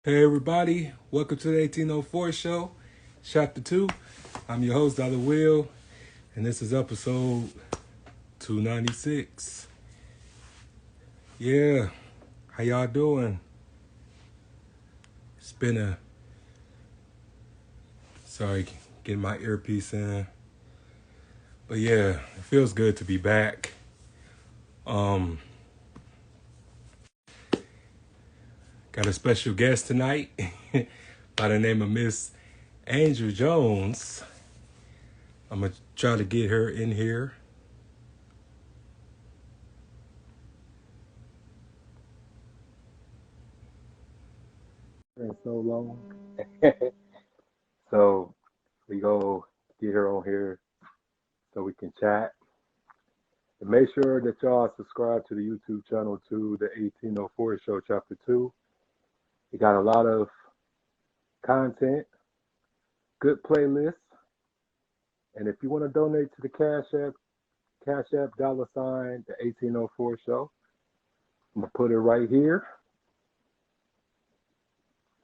Hey everybody, welcome to the 1804 show, chapter 2. I'm your host, Dr. Will, and this is episode 296. Yeah, how y'all doing? It's been sorry, getting my earpiece in. But yeah, it feels good to be back. Um, Got a special guest tonight by the name of Miss Angel Jones. I'm gonna try to get her in here. Been so long. So we go get her on here so we can chat. And make sure that y'all subscribe to the YouTube channel to the 1804 Show Chapter 2. We got a lot of content, good playlists. And if you want to donate to the Cash App $ the 1804 Show, I'm going to put it right here.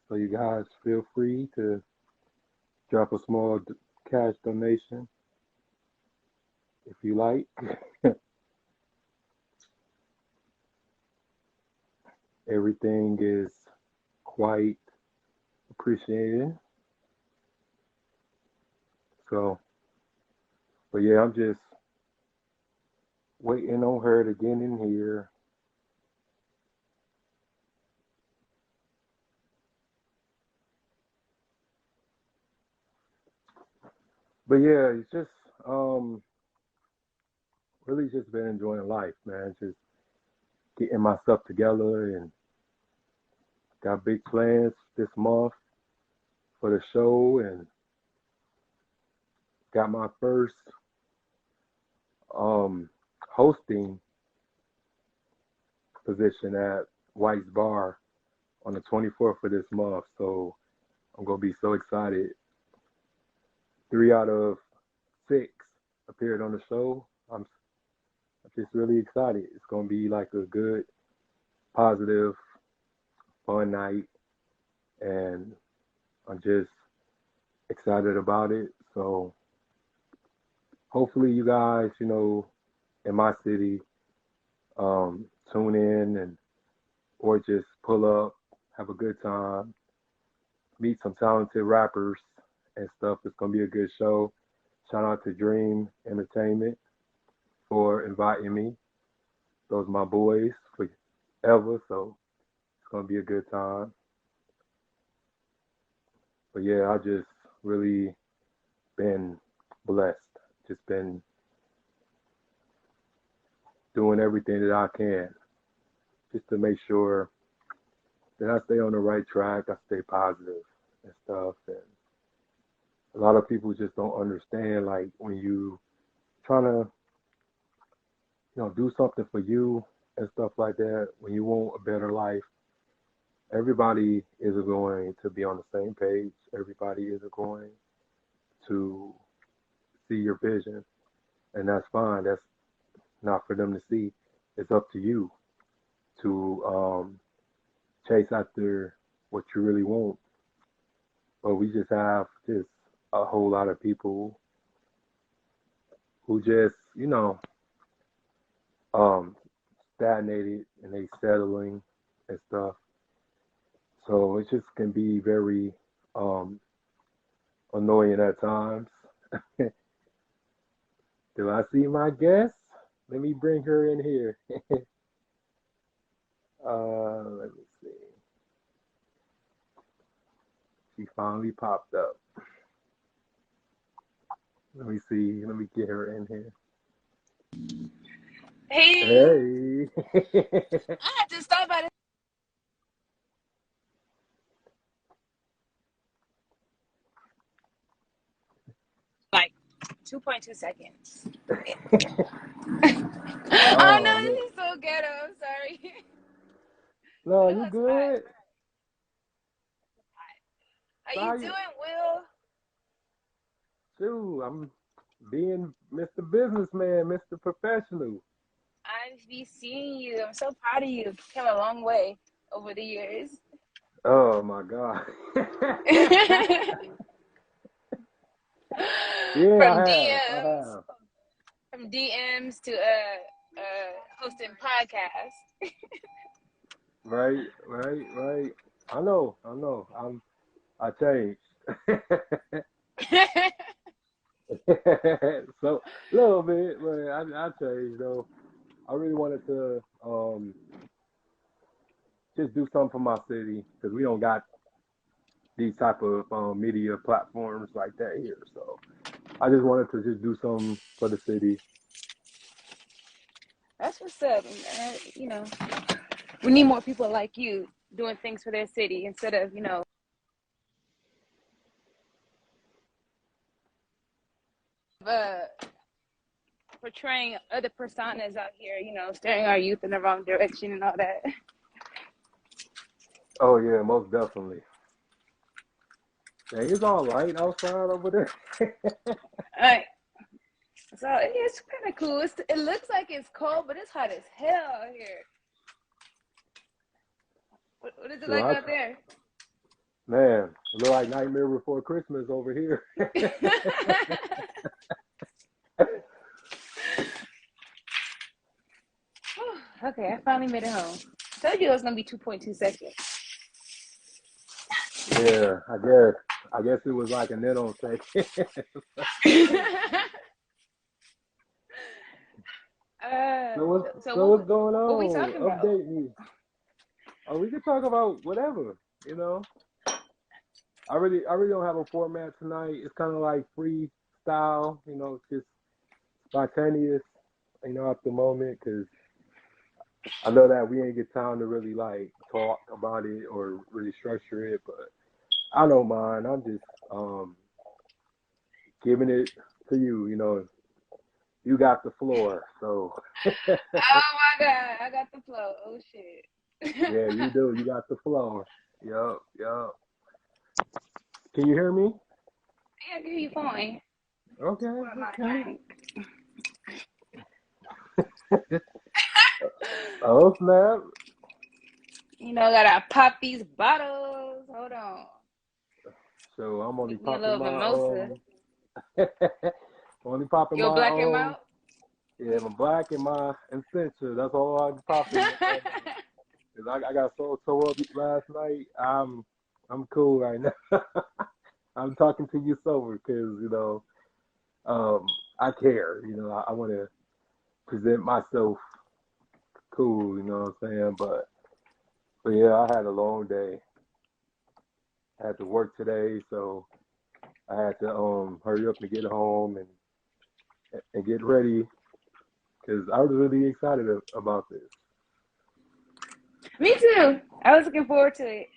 So you guys feel free to drop a small cash donation if you like. Everything is quite appreciated. So, but yeah, I'm just waiting on her to get in here. But yeah, it's just really just been enjoying life, man. Just getting myself together and got big plans this month for the show and got my first um hosting position at White's Bar on the 24th of this month. So I'm gonna be so excited. 3 out of 6 appeared on the show. I'm just really excited. It's gonna be like a good, positive, fun night, and I'm just excited about it. So hopefully you guys, in my city, tune in and or just pull up, have a good time, meet some talented rappers and stuff. It's gonna be a good show. Shout out to Dream Entertainment for inviting me. Those are my boys forever, so it's gonna be a good time. But yeah, I just really been blessed. Just been doing everything that I can just to make sure that I stay on the right track, I stay positive and stuff. And a lot of people just don't understand, like when you trying to, do something for you and stuff like that, when you want a better life, everybody isn't going to be on the same page. Everybody isn't going to see your vision, and that's fine. That's not for them to see. It's up to you to chase after what you really want. But we just have just a whole lot of people who just, um, stagnated and they settling and stuff. So it just can be very um, annoying at times. Do I see my guest? Let me bring her in here. Let me see. She finally popped up. Let me see. Let me get her in here. Hey, Hey. I had to stop at like 2.2 seconds. Oh no, Oh man. this is so ghetto. I'm sorry. No, Real you hot spot. good? How So you how you? doing, Will? Shoot, I'm being Mr. Businessman, Mr. Professional. I be seeing you. I'm so proud of you. You've come a long way over the years. Oh my God. Yeah, From I have. I DMs, have. from DMs to hosting podcasts. Right, right, right. I know, I know. I changed. So a little bit, but I changed though. I really wanted to just do something for my city because we don't got these type of media platforms like that here. So I just wanted to just do something for the city. That's what's up. We need more people like you doing things for their city instead of, uh, portraying other personas out here, steering our youth in the wrong direction and all that. Oh yeah, most definitely. Hey, it's all right outside over there. All right. So it's kind of cool. It looks like it's cold, but it's hot as hell out here. What is it Sure, like out there? man, it look like Nightmare Before Christmas over here. Okay, I finally made it home. I told you it was gonna be 2.2 seconds. Yeah, I guess. I guess it was like a nanosecond. uh, So what's so so what's going what we on? talking about? Update me. Oh, we can talk about whatever. You know, I really don't have a format tonight. It's kind of like freestyle. You know, just spontaneous. You know, at the moment, because I know that we ain't get time to really like talk about it or really structure it. But I don't mind. I'm just giving it to you. You know, you got the floor. So Oh my god, I got the flow. Oh shit. yeah, you do. You got the floor. Yup, yup. Can you hear me? Yeah, give you fine. Okay, What am I okay. drink? Oh snap. Gotta pop these bottles. Hold on. So I'm only Make me a popping little my mimosa. only popping You'll my black him out? yeah, my black and my essential. That's all I'm popping at the moment. 'Cause I got so tore up last night. I'm cool right now. I'm talking to you sober because I care. I want to present myself cool. You know what I'm saying? But yeah, I had a long day. I had to work today, so I had to hurry up and get home and get ready because I was really excited about this. Me too. I was looking forward to it.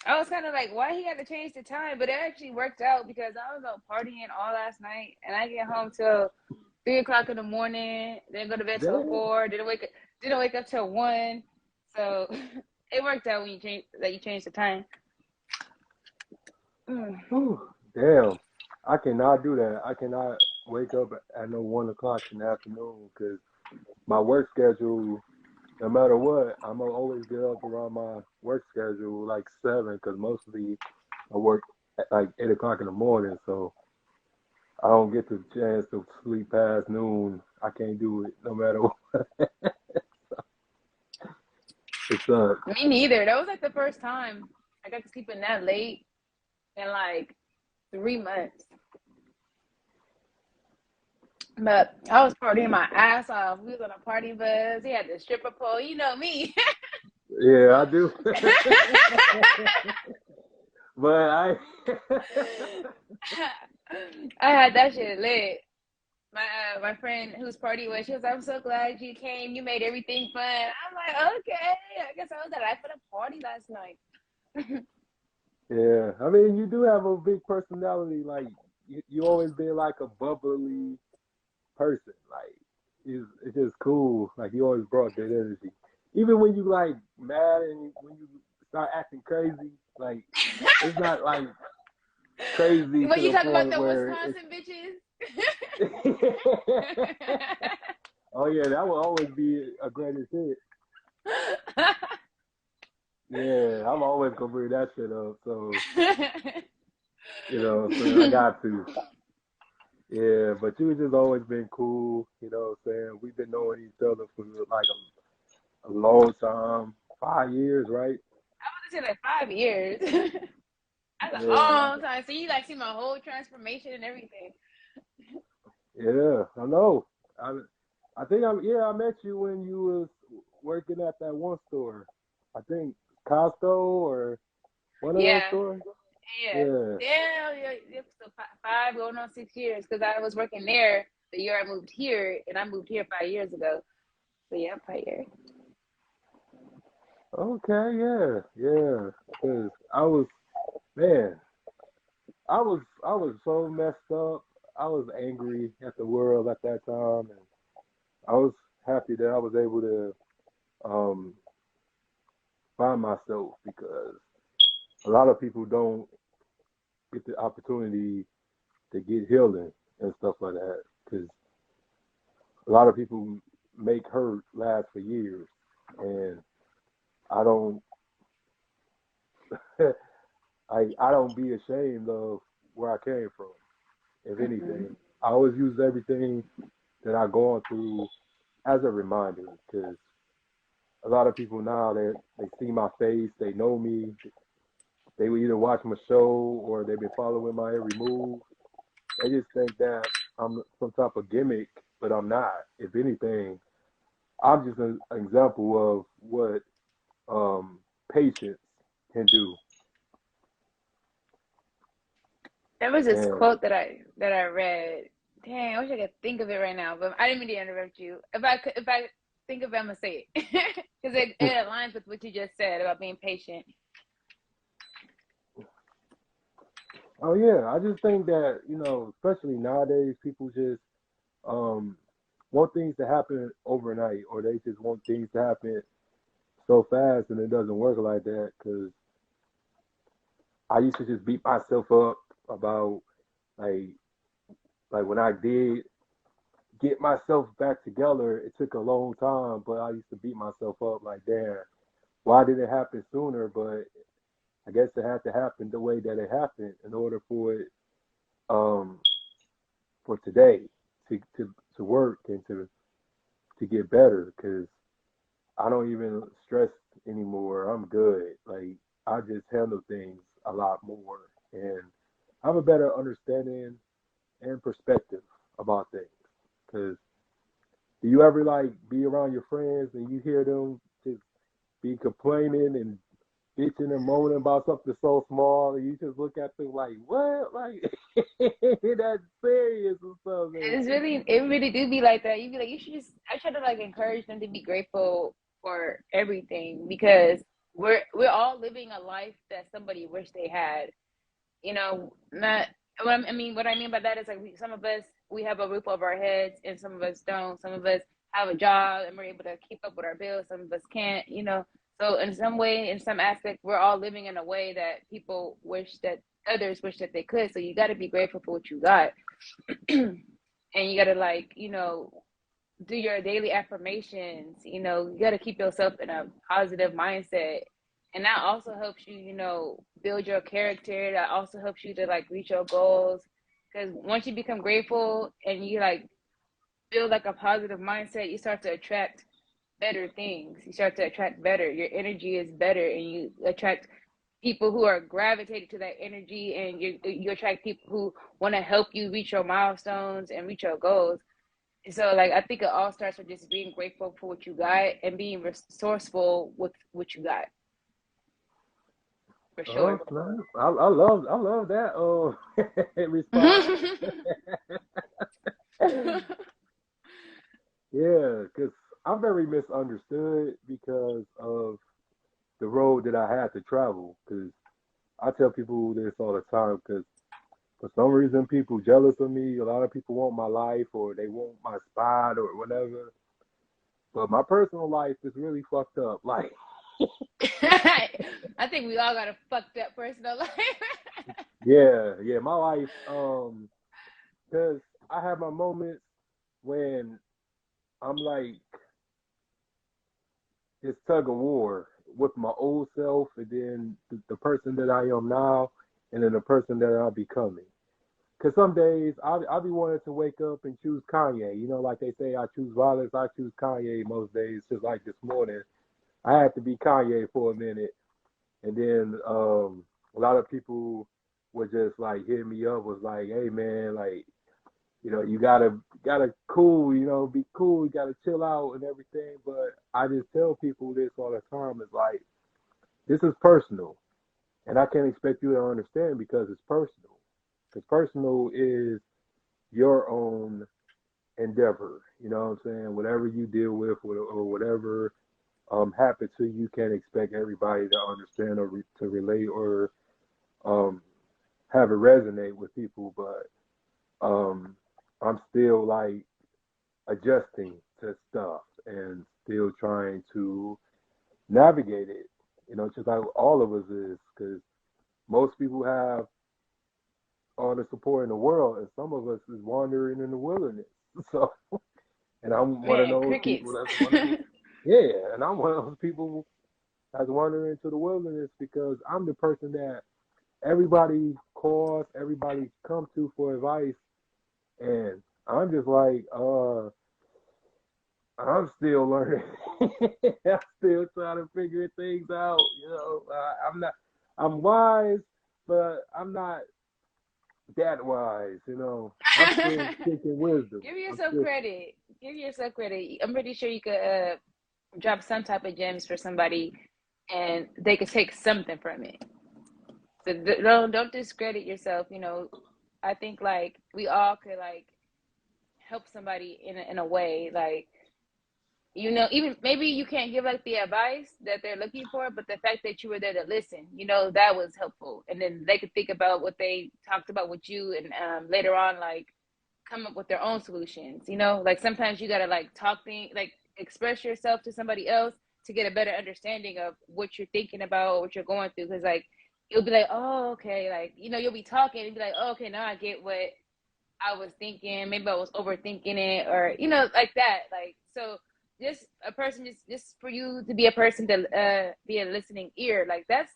I was kind of like, why he had to change the time? But it actually worked out because I was out partying all last night, and I get home till 3 o'clock in the morning. Then go to bed till Damn. 4. Didn't wake up till 1. So it worked out when you change the time. Mm. Whew, damn. I cannot do that. I cannot wake up at no 1 o'clock in the afternoon because my work schedule, no matter what, I'm gonna always get up around my work schedule like 7 because mostly I work at like 8 o'clock in the morning, so I don't get the chance to sleep past noon. I can't do it no matter what. It sucks. Me neither. That was like the first time I got to sleep in that late in like 3 months. But I was partying my ass off. We was on a party bus. He had the stripper pole. You know me. Yeah, I do. But I had that shit lit. My friend whose party was, she was like, I'm so glad you came. You made everything fun. I'm like, okay. I guess I was the life of the party last night. yeah, I mean, you do have a big personality. Like you always been like a bubbly person. Like it's just cool. Like you always brought that energy. Even when you like mad and when you start acting crazy, like it's not like crazy When to you the talk about point the where Wisconsin bitches. it's. Oh yeah, that will always be a greatest hit. Yeah, I'm always gonna bring that shit up. So, so I got to. Yeah, but you just always been cool, what I'm saying? We've been knowing each other for like a long time, 5 years, right? I would say like 5 years. That's a Yeah, long time. So you like see my whole transformation and everything. yeah, I know. I I think I met you when you was working at that one store. I think Costco or one of those Yeah, stores. yeah, Yeah. yeah. So five going on 6 years because I was working there the year I moved here, and I moved here 5 years ago. So yeah, 5 years. Okay, yeah, yeah. Cause I was, man, I was so messed up. I was angry at the world at that time, and I was happy that I was able to um find myself because a lot of people don't get the opportunity to get healing and stuff like that. Because a lot of people make hurt last for years, and I don't, I don't be ashamed of where I came from. If anything, Mm-mm. I always use everything that I've gone through as a reminder because a lot of people now they see my face, they know me, they will either watch my show or they've been following my every move. They just think that I'm some type of gimmick, but I'm not. If anything, I'm just an example of what patience can do. There was this And quote that I read. Dang, I wish I could think of it right now, but I didn't mean to interrupt you. If I think of it, I'm gonna say it because it aligns with what you just said about being patient. oh yeah, I just think that especially nowadays, people just um, want things to happen overnight, or they just want things to happen so fast, and it doesn't work like that. Because I used to just beat myself up about like when I did get myself back together. It took a long time, but I used to beat myself up like, damn, why did it happen sooner? But I guess it had to happen the way that it happened in order for it um for today to work and to get better. Because I don't even stress anymore. I'm good. Like I just handle things a lot more and have a better understanding and perspective about things. Because do you ever like be around your friends and you hear them just be complaining and bitching and moaning about something so small, and you just look at them like, what? Like that's serious or something. It really do be like that. You be like, you should just. I try to like encourage them to be grateful for everything because we're all living a life that somebody wish they had. Not what I mean by that is like some of us we have a roof over our heads and some of us don't. Some of us have a job and we're able to keep up with our bills. Some of us can't. So in some way, in some aspect, we're all living in a way that people wish that others wish that they could. So you got to be grateful for what you got, and you got to do your daily affirmations. You got to keep yourself in a positive mindset. And that also helps you, build your character. That also helps you to like reach your goals. Because once you become grateful and you like build like a positive mindset, you start to attract better things. You start to attract better. Your energy is better, and you attract people who are gravitated to that energy, and you attract people who want to help you reach your milestones and reach your goals. So like I think it all starts with just being grateful for what you got and being resourceful with what you got for Oh, sure. no. I love that response. Yeah, because I'm very misunderstood because of the road that I had to travel. Because I tell people this all the time. Because for some reason, people jealous of me. A lot of people want my life or they want my spot or whatever. But my personal life is really fucked up. Like, I think we all got a fucked up personal life. yeah, yeah, my life. Because I have my moments when I'm like this tug of war. with my old self, and then the person that I am now, and then the person that I'm becoming. Because some days I'll be wanting to wake up and choose Kanye. You know, like they say, I choose violence, I choose Kanye most days. Just like this morning, I had to be Kanye for a minute, and then a lot of people were just like hitting me up, was like, "Hey man, like you gotta cool, be cool, you gotta chill out and everything." But I just tell people this all the time. It's like this is personal, and I can't expect you to understand because it's personal. Because personal is your own endeavor. You know what I'm saying? Whatever you deal with or whatever happened to you, can't expect everybody to understand or to relate or um, have it resonate with people. But um, I'm still like adjusting to stuff and still trying to navigate it. Just like all of us is, because most people have all the support in the world, and some of us is wandering in the wilderness. So, and I'm one of Man, those people crickets. that's wondering. Yeah, and I'm one of those people that's wandering into the wilderness because I'm the person that everybody calls, everybody come to for advice, and I'm just like, I'm still learning. I'm still trying to figure things out. I'm not. I'm wise, but I'm not that wise. I'm still seeking wisdom. Give I'm yourself still. credit. Give yourself credit. I'm pretty sure you could drop some type of gems for somebody, and they could take something from it. So don't discredit yourself. I think like we all could like help somebody in a way like even maybe you can't give like the advice that they're looking for, but the fact that you were there to listen, that was helpful, and then they could think about what they talked about with you, and later on like come up with their own solutions. Like sometimes you gotta like like express yourself to somebody else to get a better understanding of what you're thinking about or what you're going through, because like you'll be like, oh okay, like you'll be talking and be like, oh, okay, now I get what I was thinking. Maybe I was overthinking it, or like that. Like so, just a person, just for you to be a person to be a listening ear. Like that's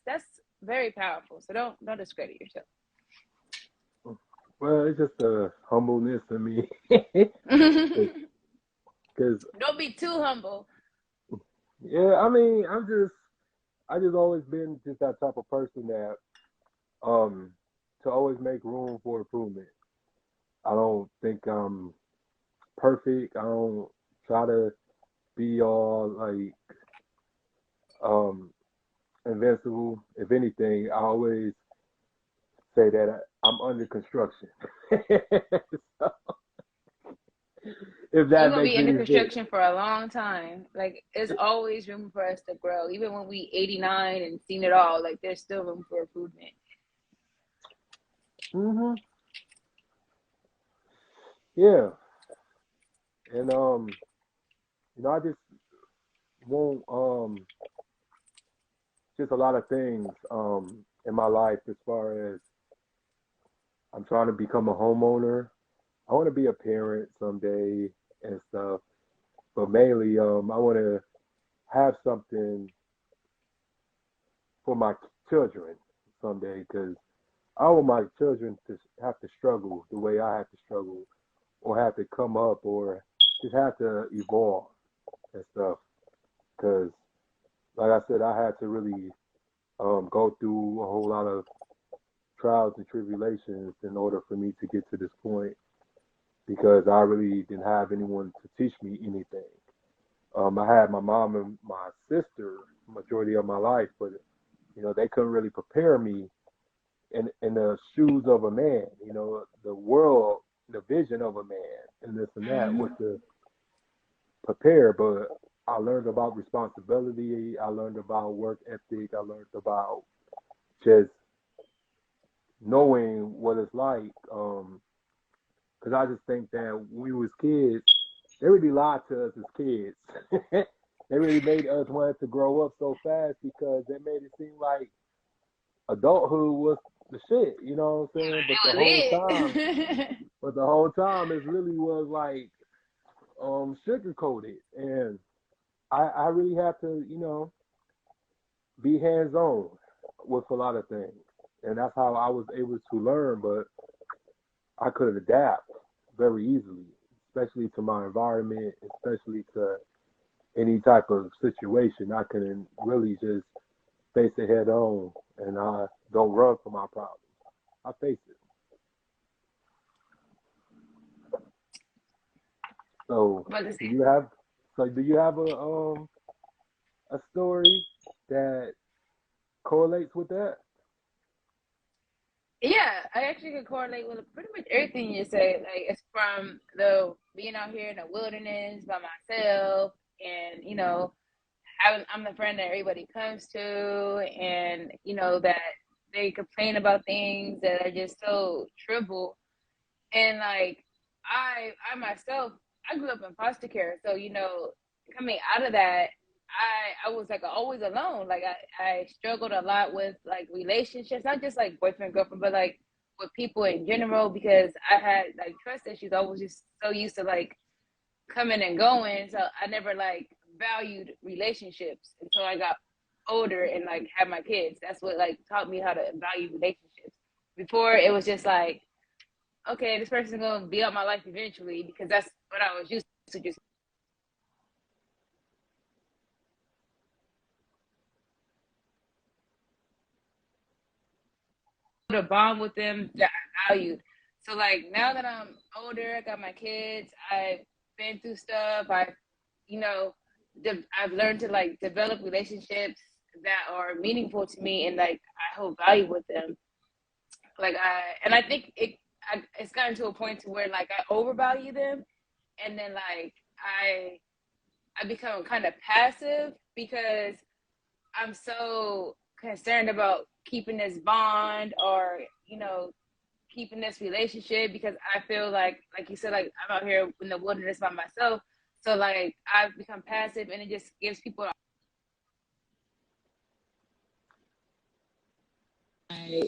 very powerful. So don't discredit yourself. Well, it's just a humbleness in me, because Don't be too humble. yeah, I mean, I just always been just that type of person that um to always make room for improvement. I don't think I'm perfect. I don't try to be all like um invincible. If anything, I always say that I'm under construction. So, if You're that gonna makes be under any sense. construction for a long time. Like there's always room for us to grow. Even when we 89 and seen it all, like there's still room for improvement. Hmm. Yeah, and I just want just a lot of things in my life as far as I'm trying to become a homeowner. I want to be a parent someday and stuff, but mainly I want to have something for my children someday because I don't want my children to have to struggle the way I have to struggle or have to come up or just have to evolve and stuff. Because, like I said, I had to really go through a whole lot of trials and tribulations in order for me to get to this point because I really didn't have anyone to teach me anything. I had my mom and my sister majority of my life, but they couldn't really prepare me in the shoes of a man. The world, the vision of a man, and this and that was Hmm. to prepare. But I learned about responsibility. I learned about work ethic. I learned about just knowing what it's like. Because I just think that when we was kids, they really lied to us as kids. They really made us want to grow up so fast because they made it seem like adulthood was the shit. You know what I'm saying? It was it. But the whole time, it really was like sugar coated, and I really have to be hands on with a lot of things, and that's how I was able to learn. But I could adapt very easily, especially to my environment, especially to any type of situation. I can really just face it head on, and I don't run from my problems. I face it. So, But do you have? So, do you have a story that correlates with that? yeah, I actually could correlate with pretty much everything you say. Like it's from the being out here in the wilderness by myself, and I'm the friend that everybody comes to, and that they complain about things that are just so trivial. And like I myself, I grew up in foster care, so coming out of that, I was like always alone. Like I struggled a lot with like relationships, not just like boyfriend girlfriend, but like with people in general because I had like trust issues. I was just so used to like coming and going, so I never like valued relationships until I got older and like had my kids. That's what like taught me how to value relationships. Before it was just like, okay, this person's gonna be out my life eventually because that's what I was used to, just to bond with them that I valued. So like now that I'm older, I got my kids, I've been through stuff, you know, I've learned to like develop relationships that are meaningful to me and like I hold value with them. Like I think it's gotten to a point to where like I overvalue them, and then like I become kind of passive because I'm so concerned about keeping this bond or keeping this relationship because I feel like you said, like I'm out here in the wilderness by myself. So like I've become passive, and it just gives people my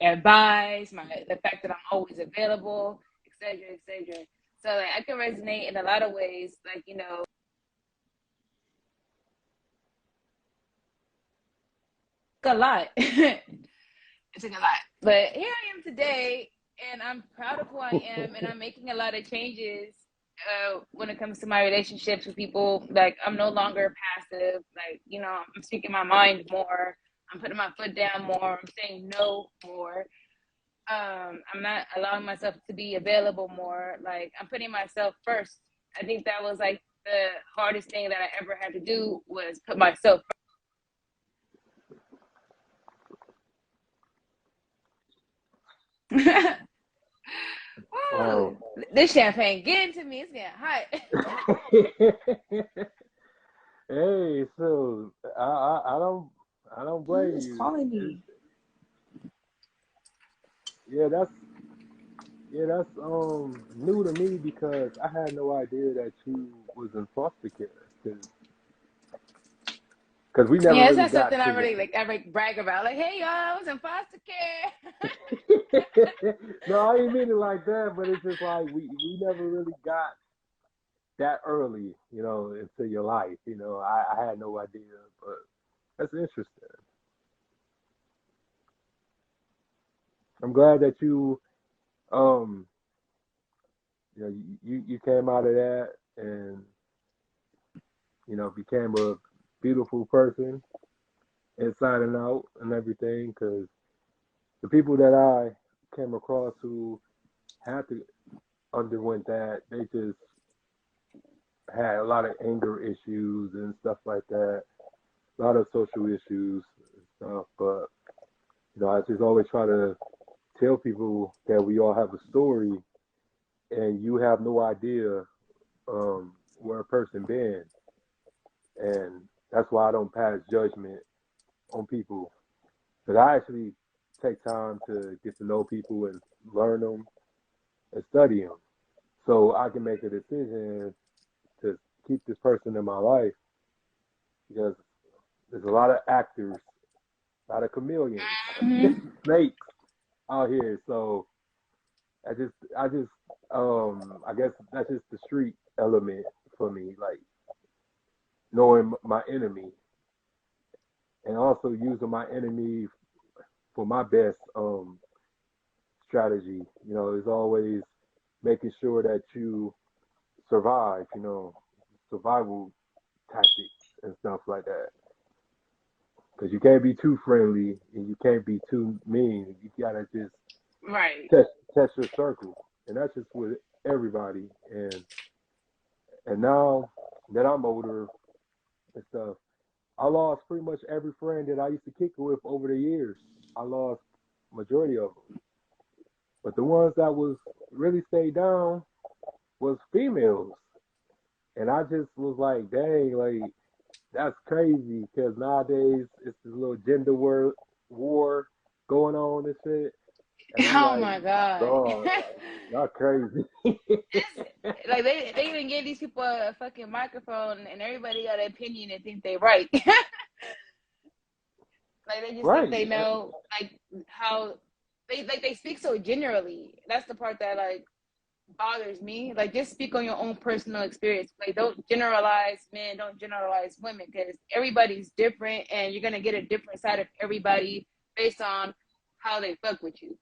advice, the fact that I'm always available, etc., etc. So like I can resonate in a lot of ways, like a lot. It took a lot. But here I am today, and I'm proud of who I am, and I'm making a lot of changes when it comes to my relationships with people. Like, I'm no longer passive. Like, I'm speaking my mind more. I'm putting my foot down more. I'm saying no more. I'm not allowing myself to be available more. Like, I'm putting myself first. I think that was like the hardest thing that I ever had to do was put myself first. Um, Woo! This champagne getting to me. It's getting hot. hey, so I don't Who blame is you. calling me? Yeah, that's new to me because I had no idea that you was in foster care because we never Yeah, it's really not got something I to really like. I like brag about. Like, hey y'all, I was in foster care. no, I didn't mean it like that, but it's just like we never really got that early, into your life. I had no idea, but that's interesting. I'm glad that um you came out of that and became a beautiful person inside and out and everything. Because the people that I came across who had to underwent that, they just had a lot of anger issues and stuff like that, a lot of social issues and stuff. But I just always try to tell people that we all have a story, and you have no idea where a person been, and that's why I don't pass judgment on people. Because I actually take time to get to know people and learn them and study them, so I can make a decision to keep this person in my life. Because there's a lot of actors, a lot of chameleons, Mhm. snakes out here. So I just, I guess that's just the street element for me, like knowing my enemy and also using my enemy for my best strategy. You know, is always making sure that you survive. You know, survival tactics and stuff like that. Because you can't be too friendly and you can't be too mean. You gotta just Right. test your circle, and that's just with everybody. And now that I'm older and stuff, I lost pretty much every friend that I used to kick it with over the years. I lost majority of them, but the ones that was really stayed down was females, and I just was like, dang, like that's crazy because nowadays it's this little war going on and shit, and I'm Oh like, my God. dog, y'all crazy. It's like they even give these people a fucking microphone and everybody got an opinion and think they right. Like they just think Right. they know like how they speak so generally. That's the part that like bothers me. Like just speak on your own personal experience. Like don't generalize men, don't generalize women because everybody's different and you're gonna get a different side of everybody based on how they fuck with you.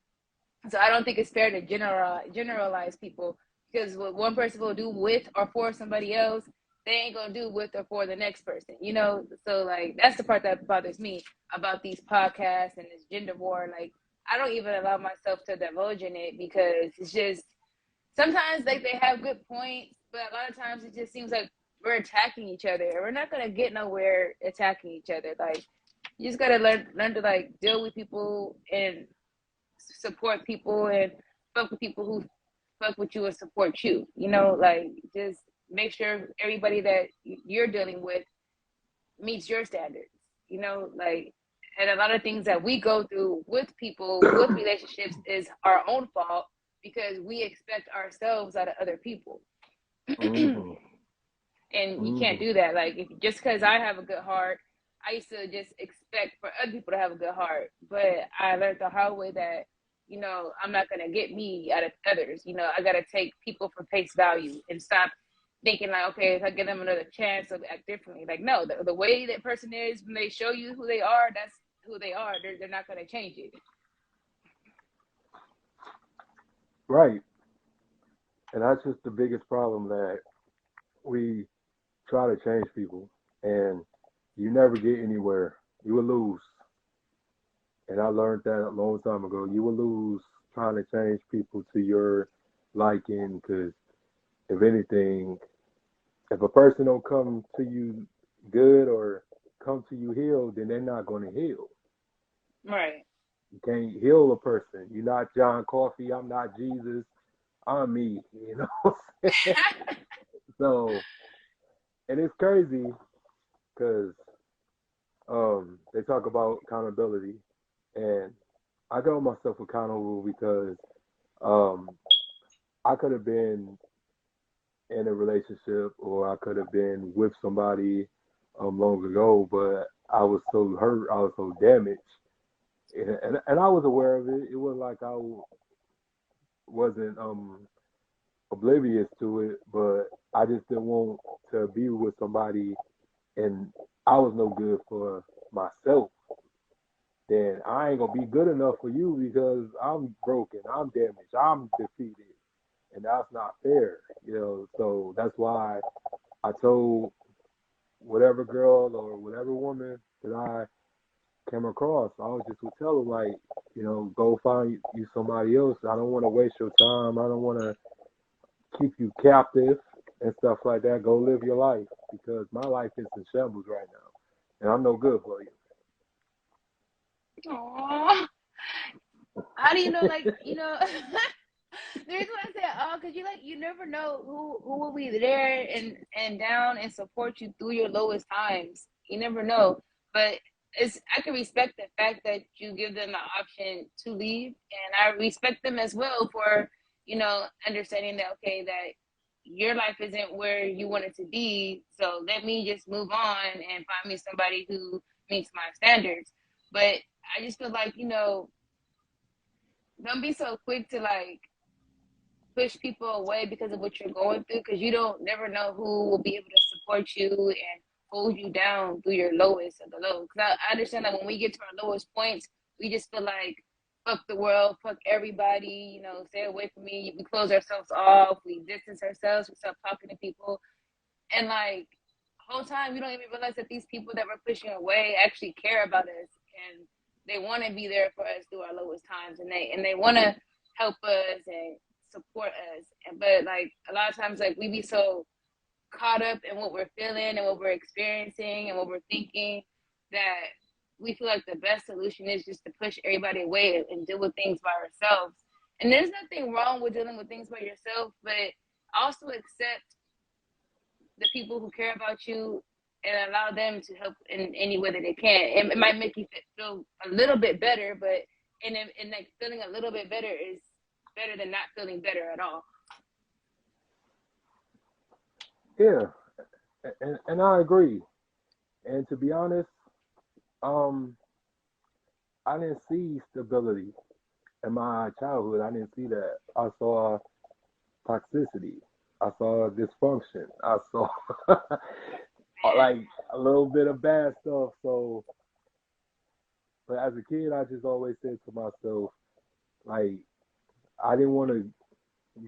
So I don't think it's fair to generalize people because what one person will do with or for somebody else, they ain't gonna do with or for the next person. You know, so like that's the part that bothers me about these podcasts and this gender war. Like I don't even allow myself to divulge in it because it's just sometimes like they have good points, but a lot of times it just seems like we're attacking each other. We're not gonna get nowhere attacking each other. Like you just gotta learn to like deal with people and support people and fuck with people who fuck with you and support you. You know, like just make sure everybody that you're dealing with meets your standards. You know, like and a lot of things that we go through with people with relationships is our own fault because we expect ourselves out of other people. Hmm. And you can't Hmm. do that. Like if just because I have a good heart, I used to just expect for other people to have a good heart. But I learned the hard way that I'm not gonna get me out of others. I gotta take people for face value and stop thinking like, okay, if I give them another chance, they'll act differently. Like no, the way that person is when they show you who they are, that's who they are. They're not gonna change it. Right. And that's just the biggest problem that we try to change people and you never get anywhere. You will lose. And I learned that a long time ago. You will lose trying to change people to your liking because if anything, if a person don't come to you good or come to you healed, then they're not going to heal. Right. You can't heal a person. You're not John Coffey. I'm not Jesus. I'm me. You know. So, and it's crazy because they talk about accountability, and I hold myself accountable because um, I could have been in a relationship or I could have been with somebody long ago, but I was so hurt, I was so damaged, and I was aware of it. It wasn't like wasn't oblivious to it, but I just didn't want to be with somebody, and I was no good for myself. Then I ain't gonna be good enough for you because I'm broken, I'm damaged, I'm defeated, and that's not fair, you know. So that's why I told whatever girl or whatever woman that I came across, I was just would tell them like, go find you somebody else. I don't want to waste your time. I don't want to keep you captive and stuff like that. Go live your life because my life is in shambles right now, and I'm no good for you. Aww. How do you know? Like the reason why I say oh, because you never know who will be there and down and support you through your lowest times. You never know, but I can respect the fact that you give them the option to leave, and I respect them as well for understanding that okay that your life isn't where you want it to be, so let me just move on and find me somebody who meets my standards. But I just feel like don't be so quick to like push people away because of what you're going through because you don't never know who will be able to support you and hold you down through your lowest of the low. Because I understand that when we get to our lowest points, we just feel like fuck the world, fuck everybody, you know, stay away from me. We close ourselves off, we distance ourselves, we stop talking to people. And like whole time we don't even realize that these people that we're pushing away actually care about us and they want to be there for us through our lowest times and they want to help us and support us. But like a lot of times like we be so caught up in what we're feeling and what we're experiencing and what we're thinking that we feel like the best solution is just to push everybody away and deal with things by ourselves. And there's nothing wrong with dealing with things by yourself, but also accept the people who care about you and allow them to help in any way that they can. It might make you feel a little bit better, but in like feeling a little bit better is better than not feeling better at all. Yeah, and I agree. And to be honest, um, I didn't see stability in my childhood. I didn't see that. I saw toxicity. I saw dysfunction. I saw like a little bit of bad stuff. So, but as a kid, I just always said to myself, like, I didn't want to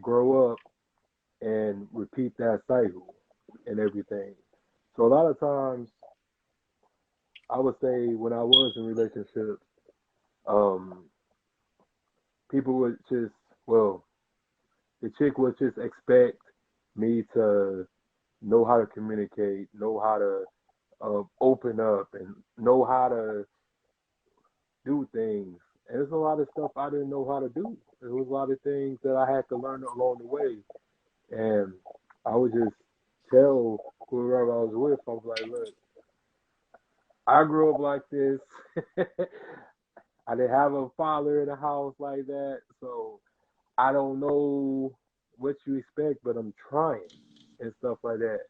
grow up and repeat that cycle and everything. So a lot of times, I would say when I was in relationships, um, people would just, well, the chick would just expect me to know how to communicate, know how to open up, and know how to do things. And there's a lot of stuff I didn't know how to do. There was a lot of things that I had to learn along the way. And I would just tell whoever I was with, I was like, look, I grew up like this. I didn't have a father in the house like that. So I don't know what you expect, but I'm trying and stuff like that.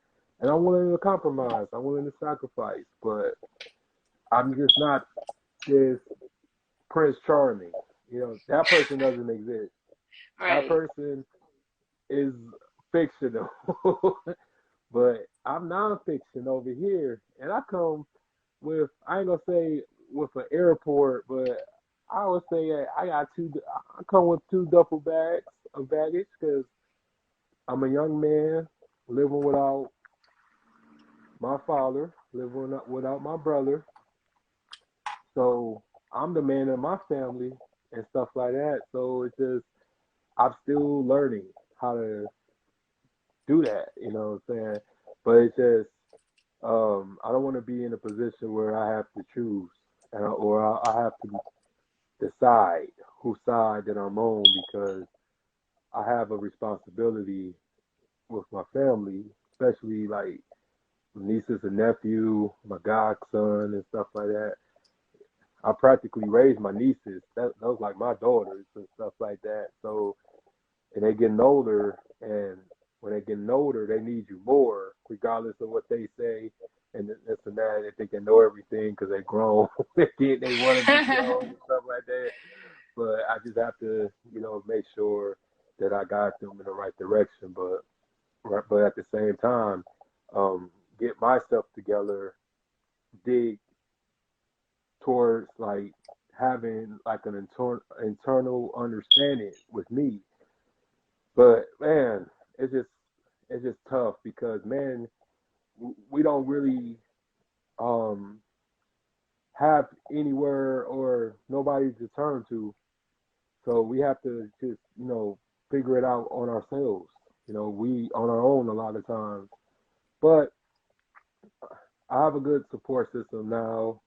And I'm willing to compromise. I'm willing to sacrifice, but I'm just not this Prince Charming. You know, that person doesn't exist. That Right. person is fictional. But I'm nonfiction over here. And I come with, I ain't gonna say with an airport, but I would say I got I come with two duffel bags of baggage because I'm a young man living without my father, living without my brother. So I'm the man of my family and stuff like that. So it's just, I'm still learning how to do that, you know what I'm saying? But it's just, I don't want to be in a position where I have to choose or I have to decide whose side that I'm on because I have a responsibility with my family, especially like nieces and nephew, my godson and stuff like that. I practically raised my nieces. Those like my daughters and stuff like that. So and they getting older, and when they getting older, they need you more, regardless of what they say and this and that. They think they know everything because they grown. They want to be grown and stuff like that. But I just have to, make sure that I guide them in the right direction. But at the same time, get myself together, dig towards like having like an internal understanding with me. But man, it's just it's just tough because man, we don't really um have anywhere or nobody to turn to. So we have to just figure it out on ourselves. We on our own a lot of times. But I have a good support system now.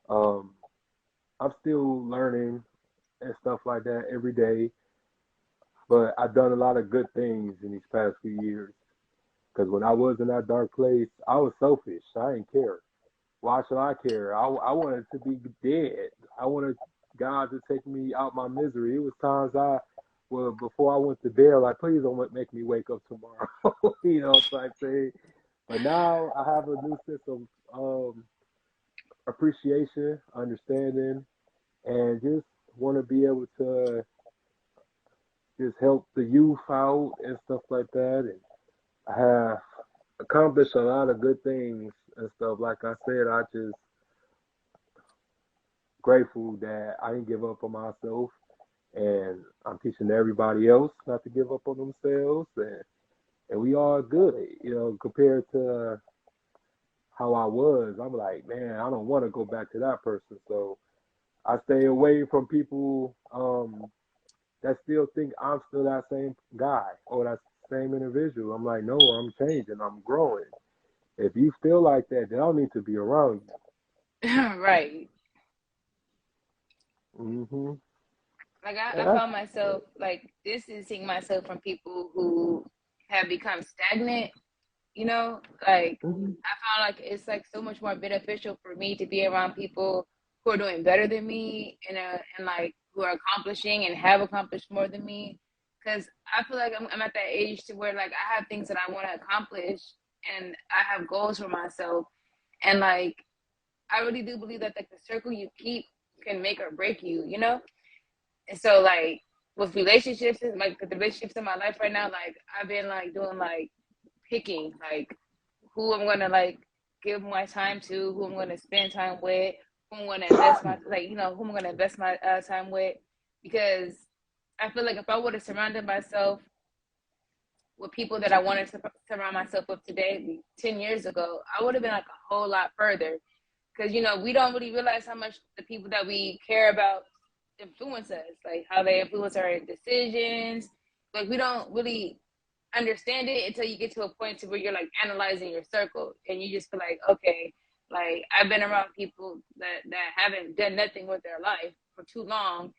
Um, I'm still learning and stuff like that every day. But I've done a lot of good things in these past few years. Because when I was in that dark place, I was selfish. I didn't care. Why should I care? I wanted to be dead. I wanted God to take me out my misery. It was times well, before I went to bed, like, please don't make me wake up tomorrow, type thing. But now I have a new sense of appreciation, understanding, and just want to be able to just help the youth out and stuff like that. And I have accomplished a lot of good things and stuff. Like I said, I just grateful that I didn't give up on myself, and I'm teaching everybody else not to give up on themselves, and we all good, compared to how I was. I'm like, man, I don't want to go back to that person, so I stay away from people that still think I'm still that same guy or that same individual. I'm like, no, I'm changing, I'm growing. If you feel like that, then I don't need to be around Right. you. Like And I found myself like distancing myself from people who have become stagnant, you know? Like hmm I found like it's like so much more beneficial for me to be around people who are doing better than me and like who are accomplishing and have accomplished more than me. Cause I feel like I'm at that age to where like I have things that I want to accomplish and I have goals for myself. And like I really do believe that like the circle you keep can make or break you, you know? And so like with relationships, like the relationships in my life right now, like I've been like doing like picking like who I'm gonna like give my time to, who I'm gonna spend time with, who I'm gonna invest my like who I'm gonna invest my time with, because I feel like if I would have surrounded myself with people that I wanted to surround myself with today, 10 years ago, I would have been like a whole lot further. Because we don't really realize how much the people that we care about influence us, like how they influence our decisions. Like we don't really understand it until you get to a point to where you're like analyzing your circle and you just feel like, okay, like I've been around people that haven't done nothing with their life for too long,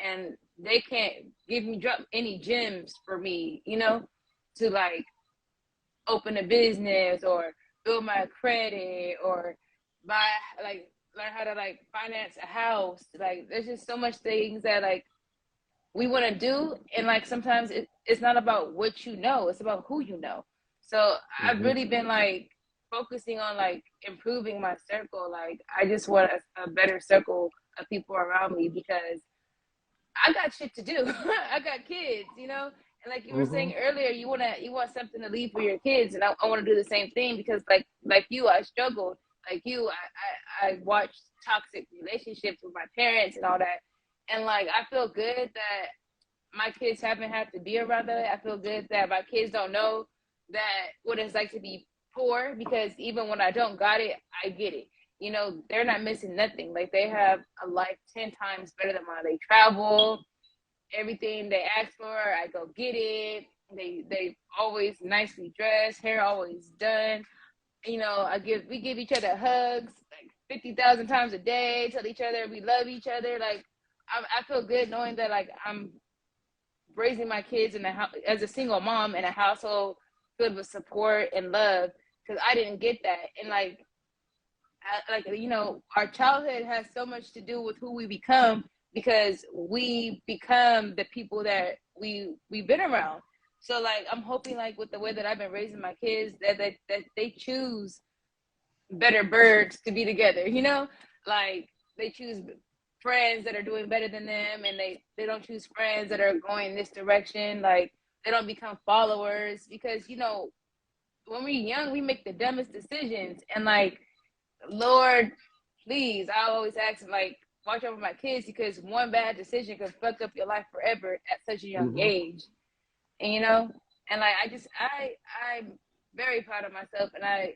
and they can't give me drop any gems for me, to like open a business or build my credit or buy like learn how to like finance a house. Like there's just so much things that like we want to do, and like sometimes it's not about what you know, it's about who you know. So I've hmm really been like focusing on like improving my circle. Like I just want a better circle of people around me because I got shit to do. I got kids, and like you were hmm saying earlier, you want something to leave for your kids, and I want to do the same thing because like you, I struggled. Like you, I watched toxic relationships with my parents and all that, and like I feel good that my kids haven't had to be around that. I feel good that my kids don't know that what it's like to be poor because even when I don't got it, I get it. They're not missing nothing. Like they have a life 10 times better than mine. They travel, everything they ask for, I go get it. They always nicely dressed, hair always done. We give each other hugs like 50,000 times a day. Tell each other we love each other. Like I feel good knowing that like I'm raising my kids in a house as a single mom in a household filled with support and love because I didn't get that. And like our childhood has so much to do with who we become because we become the people that we've been around. So like I'm hoping like with the way that I've been raising my kids that they choose better birds to be together, like they choose friends that are doing better than them, and they don't choose friends that are going this direction. Like they don't become followers because when we're young we make the dumbest decisions, and like Lord, please, I always ask like watch over my kids because one bad decision could fuck up your life forever at such a young hmm age. And and like I'm very proud of myself, and I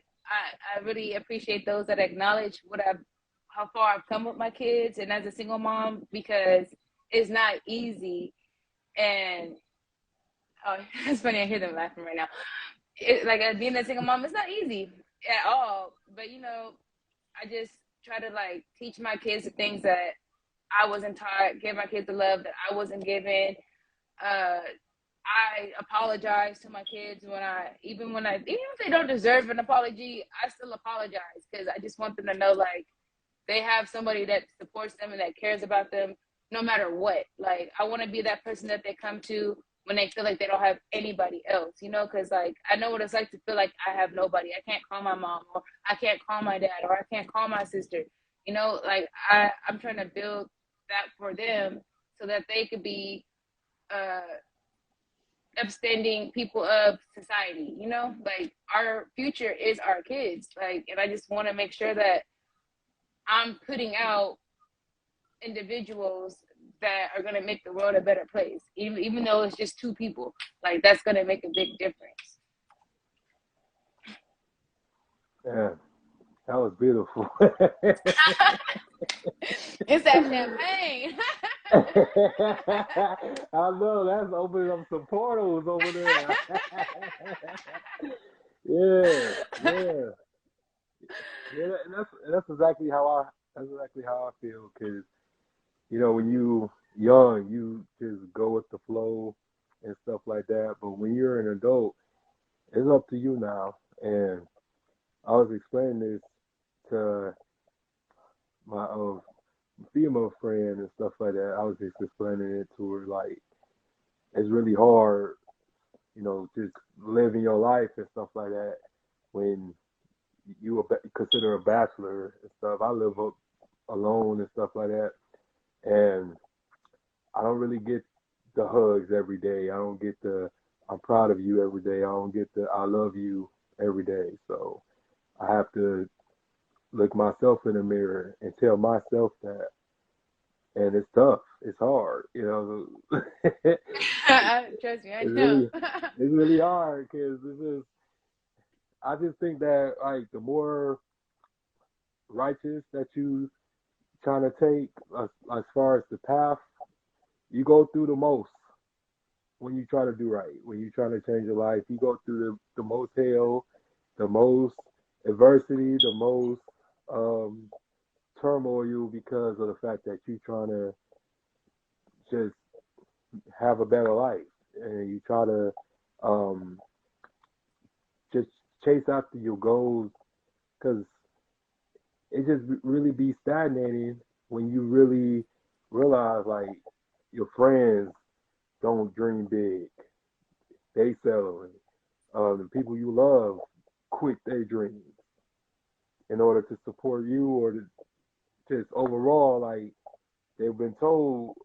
really appreciate those that acknowledge how far I've come with my kids and as a single mom because it's not easy. And oh, it's funny, I hear them laughing right now. Like being a single mom, it's not easy at all. But I just try to like teach my kids the things that I wasn't taught, give my kids the love that I wasn't given. Uh, I apologize to my kids even if they don't deserve an apology, I still apologize because I just want them to know like they have somebody that supports them and that cares about them no matter what. Like I want to be that person that they come to when they feel like they don't have anybody else, because like I know what it's like to feel like I have nobody. I can't call my mom, or I can't call my dad, or I can't call my sister. Like I'm trying to build that for them so that they could be uh upstanding people of society, you know? Like our future is our kids. Like, and I just want to make sure that I'm putting out individuals that are going to make the world a better place, even though it's just two people. Like that's going to make a big difference. Yeah, that was beautiful. It's that champagne. I know that's opening up some portals over there. Yeah, yeah, yeah. And that's exactly how I feel. Cause when you young, you just go with the flow and stuff like that. But when you're an adult, it's up to you now. And I was explaining this to my female friend and stuff like that. I was just explaining it to her like it's really hard, just living your life and stuff like that when consider a bachelor and stuff. I live up alone and stuff like that, and I don't really get the hugs every day. I don't get the "I'm proud of you" every day. I don't get the "I love you" every day. So I have to look myself in the mirror and tell myself that, and it's tough. It's hard. It's Trust me, I know. really it's really hard because I just think that like the more righteous that you trying to take as far as the path, you go through the most when you try to do right. When you trying to change your life, you go through the most hell, the most adversity, the most um, turmoil because of the fact that you trying to just have a better life and you try to um, just chase after your goals because it just really be stagnating when you really realize like your friends don't dream big, they settling. The people you love quit their dreams in order to support you or to just overall like they've been told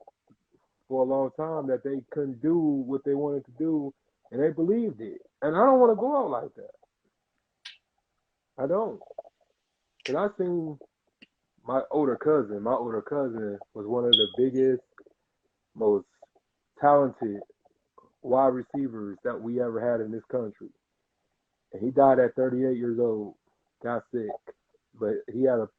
for a long time that they couldn't do what they wanted to do and they believed it. And I don't want to go out like that. I don't. Because I seen my older cousin. My older cousin was one of the biggest, most talented wide receivers that we ever had in this country. And he died at 38 years old, got sick. But he had a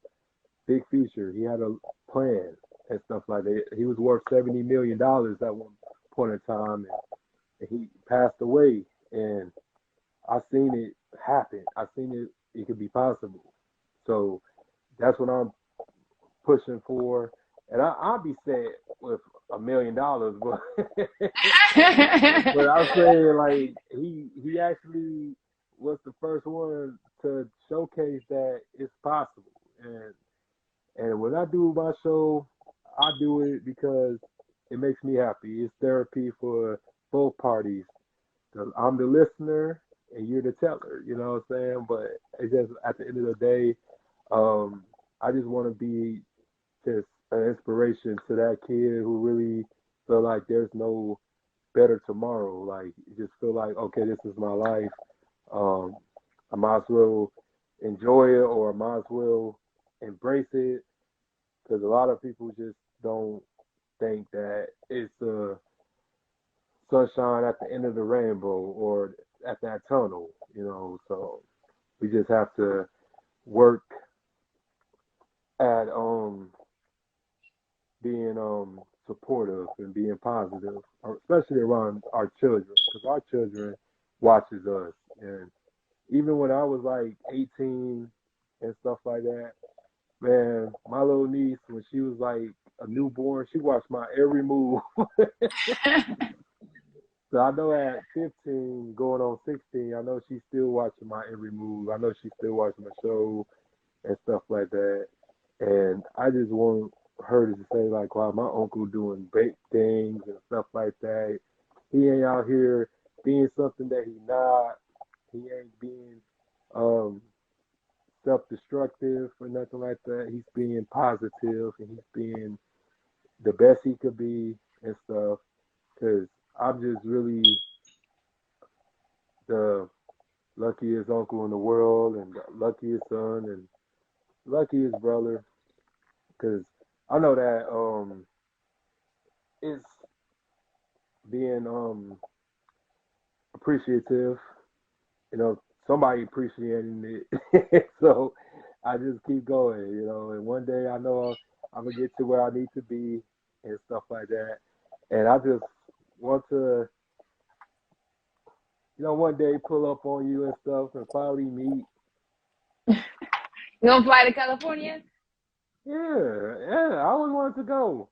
big future. He had a plan and stuff like that. He was worth $70 million at one point in time, and he passed away. And I seen it happen. I seen it could be possible. So that's what I'm pushing for. And I'll be set with $1 million, but but I'm saying like he actually was the first one to showcase that it's possible. And when I do my show, I do it because it makes me happy. It's therapy for both parties. 'Cause I'm the listener and you're the teller. You know what I'm saying? But it's just at the end of the day, um, I just want to be just an inspiration to that kid who really feel like there's no better tomorrow. Like you just feel like, okay, this is my life. Um, I might as well enjoy it or I might as well embrace it because a lot of people just don't think that it's sunshine at the end of the rainbow or at that tunnel. So we just have to work at being supportive and being positive, especially around our children, because our children watches us. And even when I was like 18 and stuff like that, man, my little niece when she was like a newborn, she watched my every move. So I know at 15, going on 16, I know she's still watching my every move. I know she's still watching my show and stuff like that. And I just want her to say like, wow, my uncle doing great things and stuff like that. He ain't out here being something that he not. He ain't being um, self-destructive or nothing like that. He's being positive and he's being the best he could be and stuff. Cause I'm just really luckiest uncle in the world, and the luckiest son, and luckiest brother. Because I know that it's being appreciative. You know, somebody appreciating it. So I just keep going. You know, and one day I know I'm gonna get to where I need to be and stuff like that. And I just want to, one day pull up on you and stuff and finally meet. You gonna fly to California? Yeah, I always wanted to go.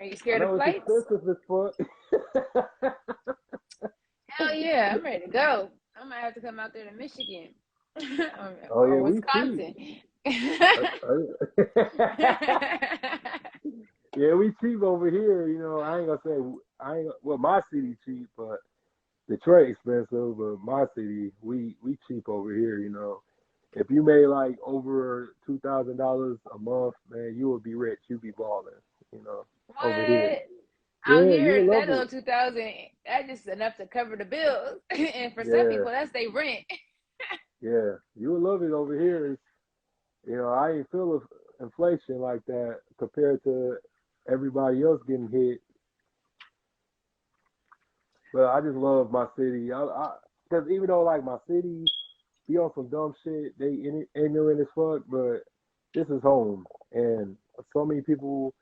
Are you I scared of know it's flights? expensive as fuck. Hell yeah, I'm ready to go. I might have to come out there to Michigan Oh or yeah, we cheap. Wisconsin. Yeah, we cheap over here. You know, I ain't gonna say I ain't. Well, my city cheap, but Detroit expensive. But my city, we cheap over here. You know, if you made like over $2,000 a month, man, you would be rich. You'd be balling. You know, over here. What? Out Yeah, you here, would that love little it. 2,000, that's just enough to cover the bills. And for some Yeah, people, that's their rent. yeah, you would love it over here. I ain't feel inflation like that compared to everybody else getting hit. But I just love my city. Because even though like my city be on some dumb shit, they ignorant as fuck, but this is home. And so many people,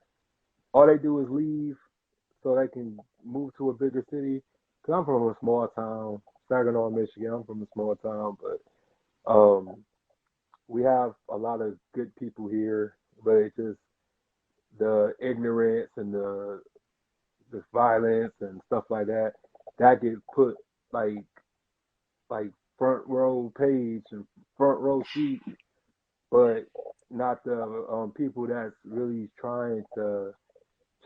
all they do is leave so they can move to a bigger city. Cause I'm from a small town, Saginaw, Michigan. I'm from a small town, but we have a lot of good people here, but it's just the ignorance and the violence and stuff like that that get put like like front row page and front row seat, but not the people that's really trying to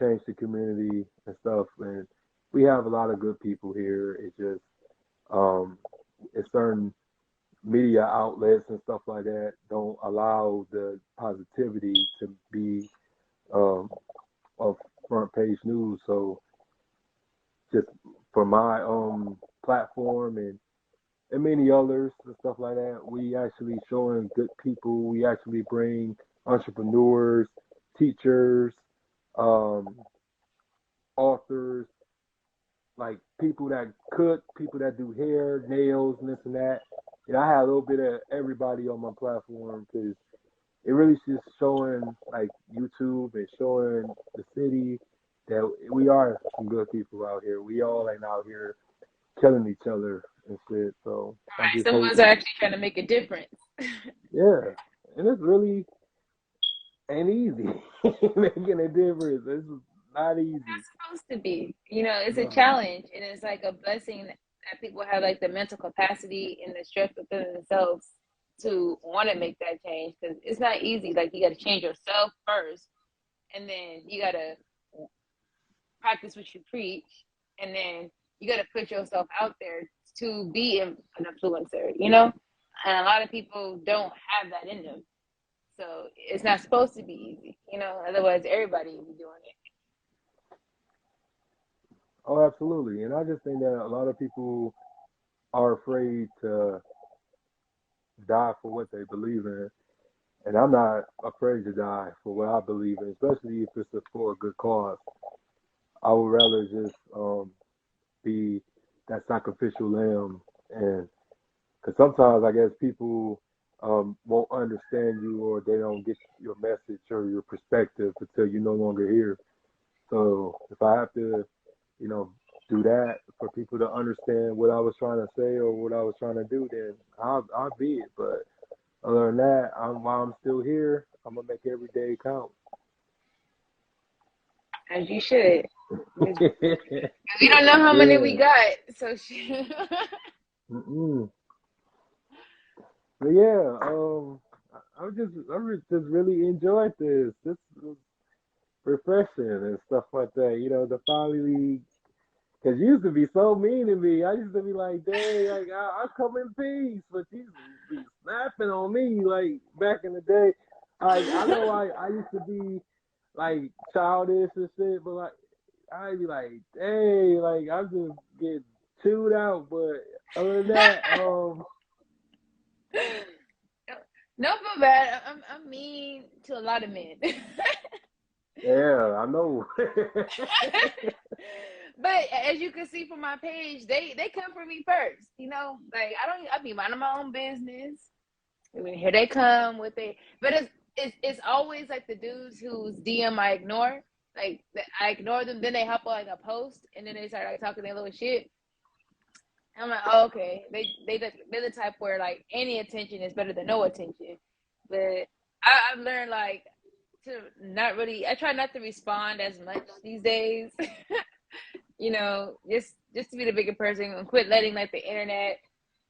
change the community and stuff. And we have a lot of good people here. It's just um, it's certain media outlets and stuff like that don't allow the positivity to be um, of front page news. So just for my platform and many others and stuff like that, we actually showing good people. We actually bring entrepreneurs, teachers, um, authors, like people that cook, people that do hair, nails, and this and that. I had a little bit of everybody on my platform because it really just showing like YouTube and showing the city that we are some good people out here. We all ain't out here killing each other and shit. So I Right. just Some of hope, us are actually trying to make a difference. yeah. And it's really ain't easy making a difference. It's not easy. Supposed to be. It's a No. challenge, and it's like a blessing that people have like the mental capacity and the strength within themselves to want to make that change because it's not easy. Like you got to change yourself first, and then you got to practice what you preach, and then you got to put yourself out there to be an influencer. And a lot of people don't have that in them, so it's not supposed to be easy. Otherwise everybody would be doing it. Oh, absolutely. And I just think that a lot of people are afraid to die for what they believe in. And I'm not afraid to die for what I believe in, especially if it's for a good cause. I would rather just be that sacrificial lamb. And because sometimes I guess people won't understand you or they don't get your message or your perspective until you're no longer here. So if I have to, you know, do that for people to understand what I was trying to say or what I was trying to do, then I'll be it. But other than that, while I'm still here, I'm gonna make every day count. As you should. We don't know how many we Yeah. got, so Mm-mm. But yeah, I just really enjoyed this. This was refreshing and stuff like that. The finally, because you used to be so mean to me. I used to be like, dang, like I come in peace, but you used to be snapping on me like back in the day. I know I used to be like childish and shit, but like I'd be like, dang, like I'm just getting chewed out. But other than that, No, feel bad. I'm mean to a lot of men. yeah, I know. But as you can see from my page, they come for me first. You know, like I be minding my own business. I mean, here they come with it. But it's always like the dudes whose DM I ignore. Like I ignore them, then they hop on like a post, and then they start like talking their little shit. And I'm like, oh, okay, they're the type where like any attention is better than no attention. But I've learned like to not really. I try not to respond as much these days. You know, just to be the bigger person and quit letting like the internet,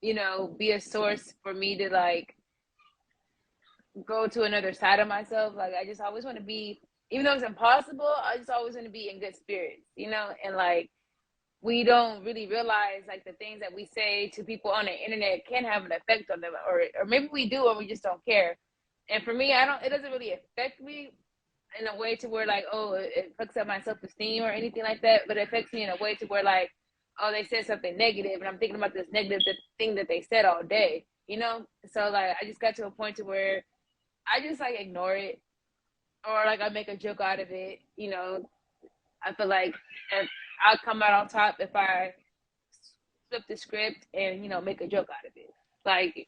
you know, be a source for me to like go to another side of myself. Like I just always want to be, even though it's impossible, I just always want to be in good spirits, you know, and like we don't really realize like the things that we say to people on the internet can have an effect on them, or maybe we do, or we just don't care. And for me, it doesn't really affect me in a way to where like, oh, it fucks up my self-esteem or anything like that, but it affects me in a way to where like, oh, they said something negative and I'm thinking about this negative thing that they said all day, you know. So like I just got to a point to where I just like ignore it, or like I make a joke out of it, you know. I feel like if I'll come out on top if I flip the script and, you know, make a joke out of it. Like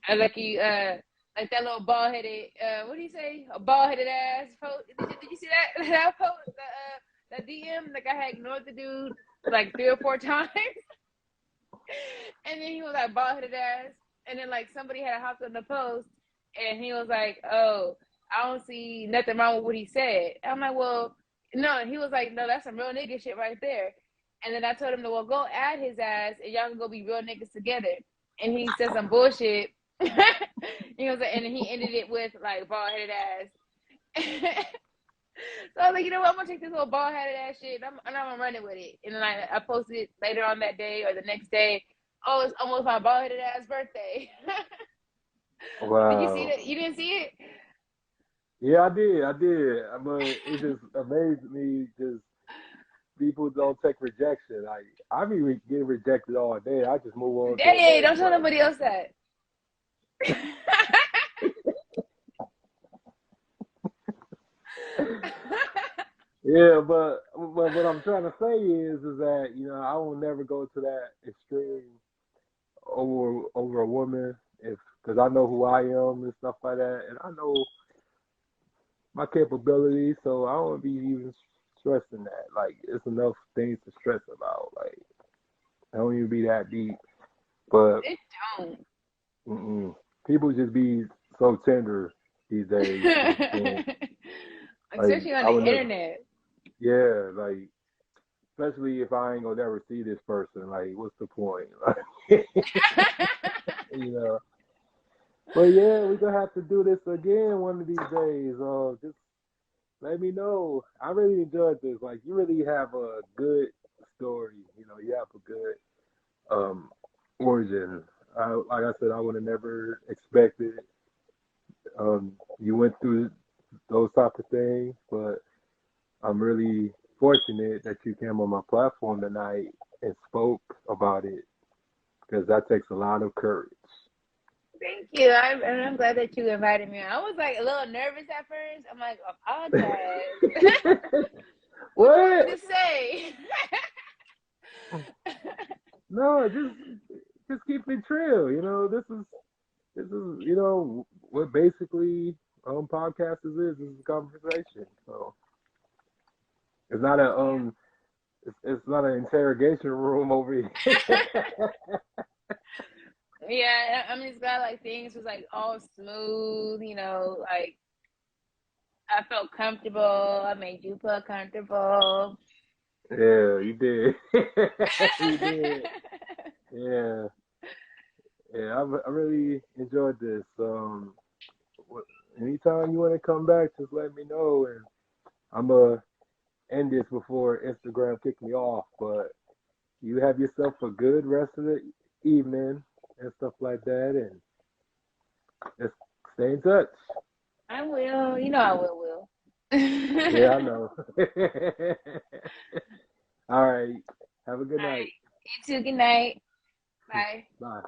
like that little bald headed what do you say? A bald headed ass post. Did you see that that post? That DM? Like I had ignored the dude like 3 or 4 times. And then he was like bald headed ass. And then like somebody had hopped on the post and he was like, oh, I don't see nothing wrong with what he said. And I'm like, well, no. And he was like, no, that's some real nigga shit right there. And then I told him to, well, go add his ass and y'all can go be real niggas together. And he said some bullshit. You know, and he ended it with like bald headed ass. So I was like, you know what, I'm gonna take this little bald headed ass shit and I'm gonna run it with it. And then I posted it later on that day or the next day. Oh, it's almost my bald headed ass birthday. Did you see Wow. that? You didn't see it? Yeah, I did. But it just amazed me. Just people don't take rejection. Like I be getting rejected all day. I just move on to the Hey, next. don't tell nobody else that. Yeah, but what I'm trying to say is that I will never go to that extreme over a woman if because I know who I am and stuff like that, and I know my capabilities, so I don't be even stressing that. Like it's enough things to stress about. Like I don't even be that deep, but It don't. mm-mm. People just be so tender these days. Like Especially on I the would never, internet. yeah, like especially if I ain't gonna never see this person. Like, what's the point? you know. But yeah, we gonna have to do this again one of these days. Just let me know. I really enjoyed this. Like, you really have a good story. You have a good um origin. Like I said, I would have never expected. You went through those type of things, but I'm really fortunate that you came on my platform tonight and spoke about it because that takes a lot of courage. Thank you. And I'm glad that you invited me. I was like a little nervous at first. I'm like, apologize. What do you want What? me to say? No, just keep it real. This is what basically podcast is. This is a conversation. So it's not a Yeah. it's not an interrogation room over here. Yeah, I'm just glad like things was like all smooth, you know, like I felt comfortable. I made you feel comfortable. Yeah, you did. You did. Yeah, yeah. I really enjoyed this. Anytime you want to come back, just let me know, and I'm gonna end this before Instagram kick me off. But you have yourself a good rest of the evening and stuff like that, and just stay in touch. I will. You know I will. Yeah, I know. All right. Have a good All night. right. You too. Good night. Bye. Bye.